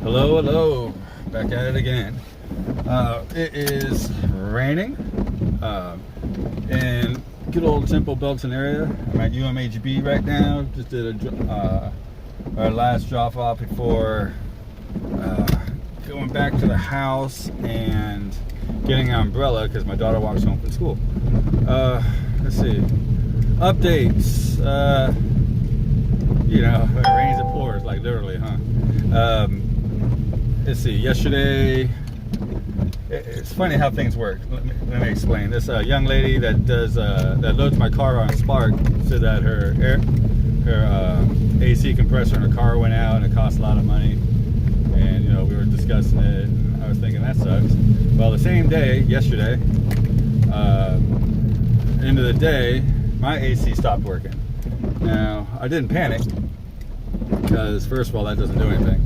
Hello, hello. Back at it again. It is raining in good old Temple Belton area. I'm at UMHB right now. Just did our last drop off before going back to the house and getting an umbrella because my daughter walks home from school. Let's see. Updates. It rains, it pours, like literally, huh? Let's see. Yesterday, it's funny how things work. Let me explain. This young lady that loads my car on Spark said that her AC compressor in her car went out and it cost a lot of money. And we were discussing it. And I was thinking that sucks. Well, the same day, yesterday, end of the day, my AC stopped working. Now, I didn't panic because first of all, that doesn't do anything.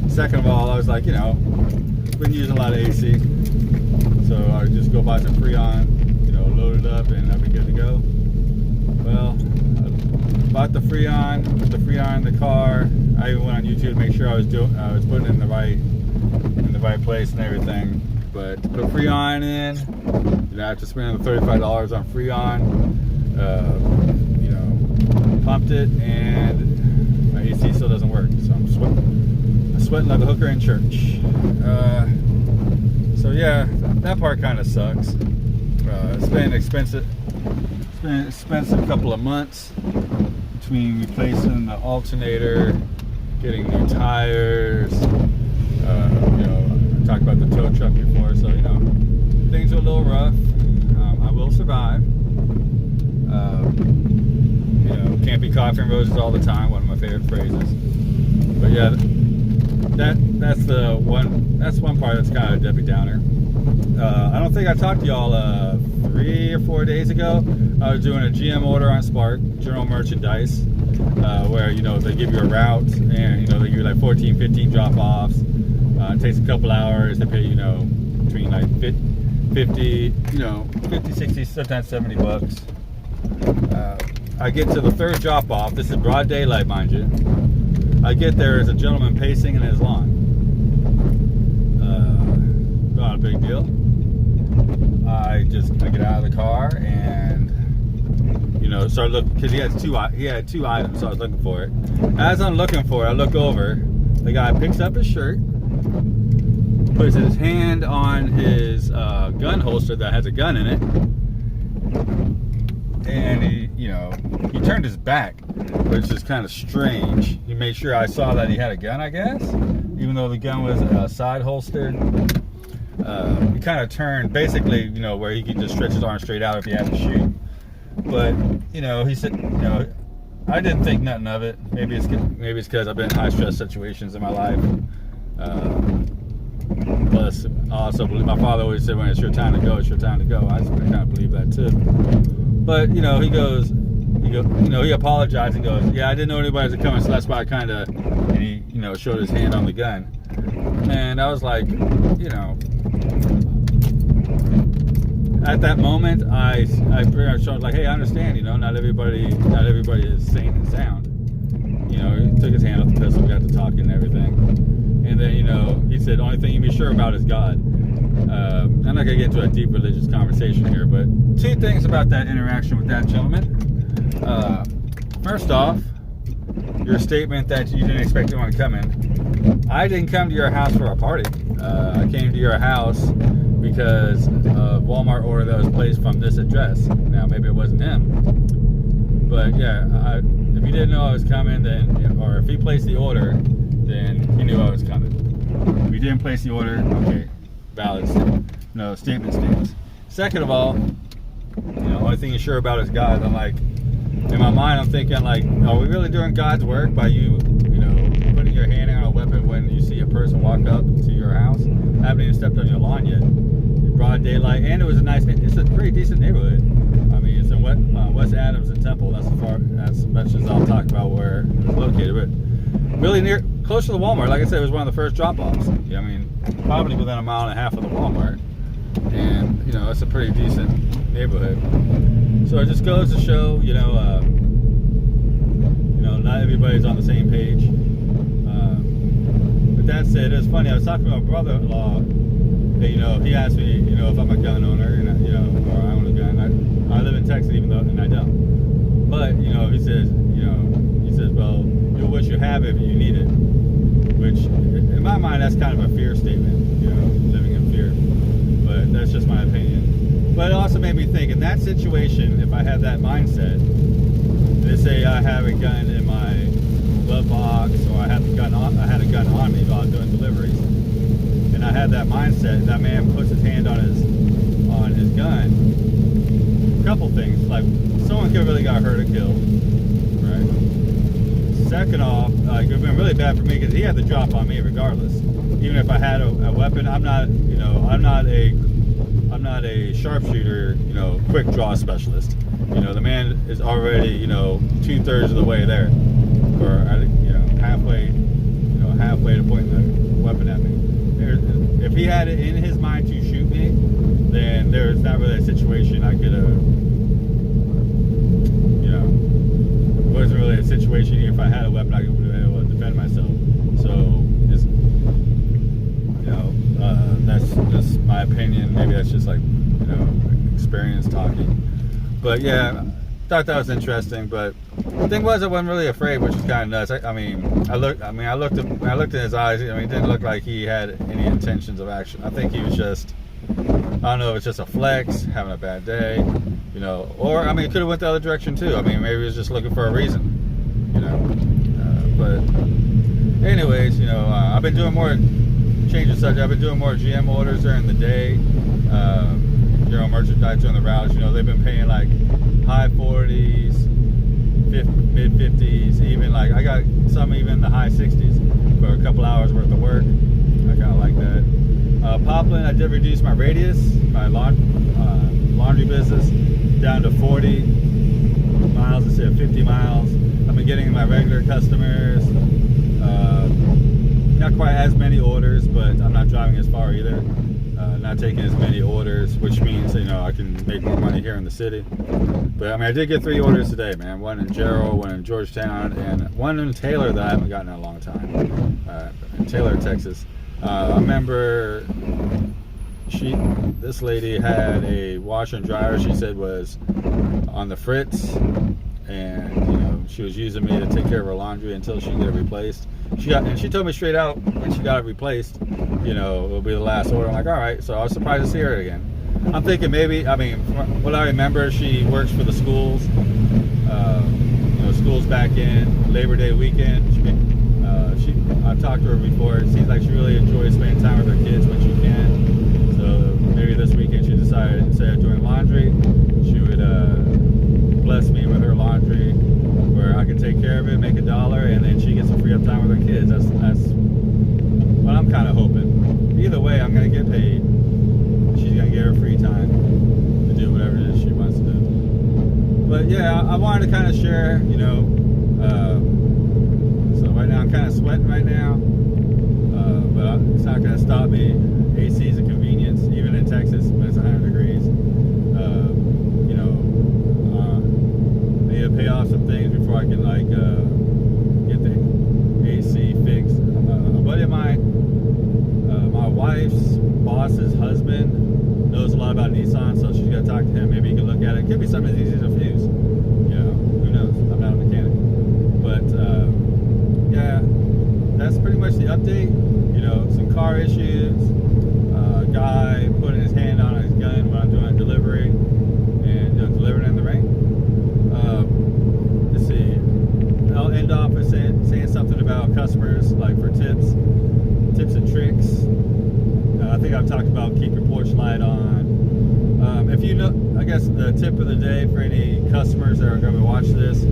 Second of all, I was like, been using a lot of AC, so I would just go buy some Freon, load it up, and I'd be good to go. Well, I bought the Freon, put the Freon in the car. I even went on YouTube to make sure I was putting it in the right place and everything. But to put Freon in, I have to spend $35 on Freon. Pumped it, and my AC still doesn't work, so I'm sweating like a hooker in church. So yeah, that part kind of sucks. It's been expensive. It's been an expensive couple of months between replacing the alternator, getting new tires. I talked about the tow truck before, so things are a little rough. I will survive. Can't be coffee and roses all the time, one of my favorite phrases. But yeah, that's one part that's kind of a Debbie Downer. I don't think I talked to y'all 3 or 4 days ago. I was doing a GM order on Spark, general merchandise, where they give you a route and they give you like 14, 15 drop-offs. It takes a couple hours. They pay between like 50, 60, sometimes $70. I get to the third drop-off. This is broad daylight, mind you. I get there as a gentleman pacing in his lawn. Not a big deal. I get out of the car and start looking, because he had two items, so I was looking for it. As I'm looking for it, I look over. The guy picks up his shirt, puts his hand on his gun holster that has a gun in it, and he turned his back, which is kind of strange. He made sure I saw that he had a gun, I guess, even though the gun was side holstered. He kind of turned, basically, where he could just stretch his arm straight out if he had to shoot. But he said, I didn't think nothing of it. Maybe it's because I've been in high stress situations in my life. Plus, also, my father always said, when it's your time to go, it's your time to go. I kind of believe that too. But he apologized and goes, yeah, I didn't know anybody was coming, so that's why and he showed his hand on the gun. And I was like, at that moment, I pretty much showed like, hey, I understand, not everybody is sane and sound. He took his hand off the pistol, we got to talking and everything. And then, he said, the only thing you be sure about is God. I'm not going to get into a deep religious conversation here, but 2 things about that interaction with that gentleman. First off, your statement that you didn't expect anyone to come in. I didn't come to your house for a party. I came to your house because a Walmart order that was placed from this address. Now, maybe it wasn't him. But yeah, if he didn't know I was coming, or if he placed the order, then he knew I was coming. If he didn't place the order, okay, valid statement stands. Second of all, the only thing you're sure about is God. I'm like, in my mind, I'm thinking like, are we really doing God's work by you putting your hand on a weapon when you see a person walk up to your house? I haven't even stepped on your lawn yet. In broad daylight, and it's a pretty decent neighborhood. I mean, it's in West Adams and Temple. That's as much as I'll talk about where it's located. But really close to the Walmart. Like I said, it was one of the first drop-offs. Probably within a mile and a half of the Walmart. And, it's a pretty decent neighborhood. So it just goes to show, not everybody's on the same page. But that's it. It's funny. I was talking to my brother-in-law. That, he asked me, if I'm a gun owner, and or I own a gun. I live in Texas, even though, and I don't. But he says, well, you'll wish you have it if you need it. Which, in my mind, that's kind of a fear statement. Living in fear. But that's just my opinion. But it also made me think, in that situation, if I had that mindset, they say I have a gun in my glove box, or I had a gun on me while I was doing deliveries, and I had that mindset. That man puts his hand on his gun. A couple things, like someone could have really got hurt or killed, right? Second off, it would have been really bad for me because he had the drop on me regardless. Even if I had a weapon, I'm not a sharpshooter, quick draw specialist. The man is already, 2/3 of the way there, or halfway to pointing the weapon at me. If he had it in his mind to shoot me, then there's not really a situation I could have, it wasn't really a situation. If I had a weapon, I could be able to defend myself. So, that's just my opinion. Maybe that's just like, experience talking. But yeah, thought that was interesting. But the thing was, I wasn't really afraid, which is kind of nuts. I looked in his eyes. It didn't look like he had any intentions of action. I think he was just, I don't know if it's just a flex, having a bad day, or it could have went the other direction too. Maybe he was just looking for a reason, but anyways, I've been doing more, change the subject, I've been doing more GM orders during the day, general merchandise during the routes. They've been paying like high 40s, mid 50s, even like I got some even the high 60s for a couple hours worth of work. I kind of like that. Poplin, I did reduce my radius, my laundry business, down to 40 miles instead of 50 miles. I've been getting my regular customers, not quite as many orders, but I'm not driving as far either. Not taking as many orders, which means I can make more money here in the city. But I did get 3 orders today, man. One in Gerald, one in Georgetown, and one in Taylor that I haven't gotten in a long time. In Taylor, Texas. I remember this lady had a washer and dryer. She said was on the fritz, and she was using me to take care of her laundry until she can get it replaced. She told me straight out when she got it replaced, it'll be the last order. I'm like, all right. So I was surprised to see her again. I'm thinking maybe, from what I remember, she works for the schools. Schools back in Labor Day weekend. I've talked to her before. It seems like she really enjoys spending time with her kids when she can. So maybe this weekend she decided, instead of doing laundry, she would bless me with her laundry, where I can take care of it, make $1, and then she gets some free up time with her kids. That's what I'm kind of hoping. Either way, I'm going to get paid. She's going to get her free time to do whatever it is she wants to do. But yeah, I wanted to kind of share, so right now I'm kind of sweating right now, but it's not going to stop me. AC is a convenience, even in Texas when it's 100 degrees. I need to pay off some things before I can get the AC fixed. A buddy of mine, my wife's boss's husband, knows a lot about Nissan, so she's got to talk to him. Maybe he can look at it. It could be something as easy as a fuse. Who knows? I'm not a mechanic. But yeah, that's pretty much the update. Some car issues. A guy putting his hand on his gun when I'm doing a delivery, and delivering in the rain. Let's see. I'll end off with saying something about customers, like for tips and tricks. I think I've talked about keep your porch light on. I guess the tip of the day for any customers that are going to watch this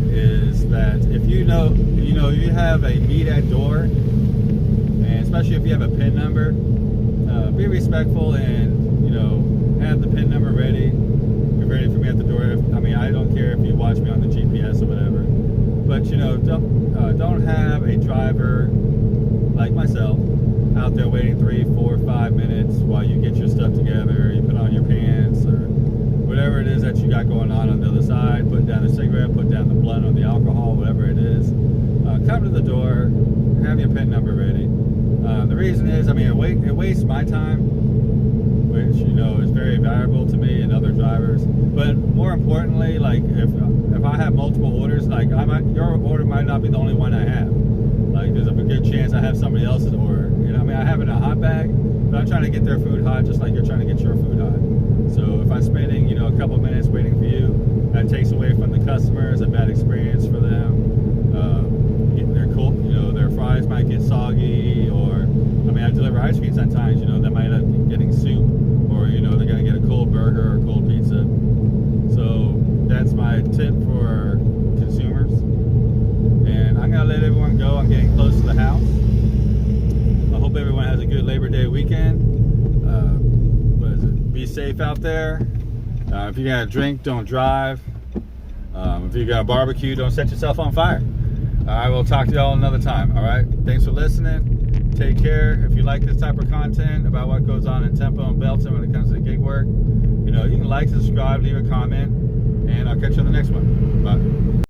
is that if you have a meet at door, and especially if you have a PIN number, be respectful and have the PIN number ready. Be ready for me at the door. I don't care if you watch me on the GPS or whatever, but don't have a driver like myself out there waiting 3, 4, 5 minutes while you get your stuff together, you put on your pants or whatever it is that you got going on the other side, put down a cigarette, put down the blunt or the alcohol, whatever it is. Come to the door, have your PIN number ready. The reason is, I mean, it wastes my time, which, you know, is very valuable to me and other drivers. But more importantly, like if I have multiple orders, like your order might not be the only one I have. Like there's a good chance I have somebody else's order. You know, I mean, I have it in a hot bag, but I'm trying to get their food hot just like you're trying to get your food hot. So if I'm spending, you know, a couple minutes waiting for you, that takes away from the customers, a bad experience for them. They're cool, you know, their fries might get soggy, or I mean, I deliver ice cream sometimes, you know, that might end up getting soup, or you know, they're gonna get a cold burger or a cold pizza. So that's my tip for consumers. And I'm gonna let everyone go. I'm getting close to the house. I hope everyone has a good Labor Day weekend. What is it? Be safe out there. If you got a drink, don't drive. If you got a barbecue, don't set yourself on fire. I will talk to y'all another time. All right. Thanks for listening. Take care. If you like this type of content about what goes on in Tempo and Belton when it comes to gig work, you know, you can like, subscribe, leave a comment, and I'll catch you on the next one. Bye.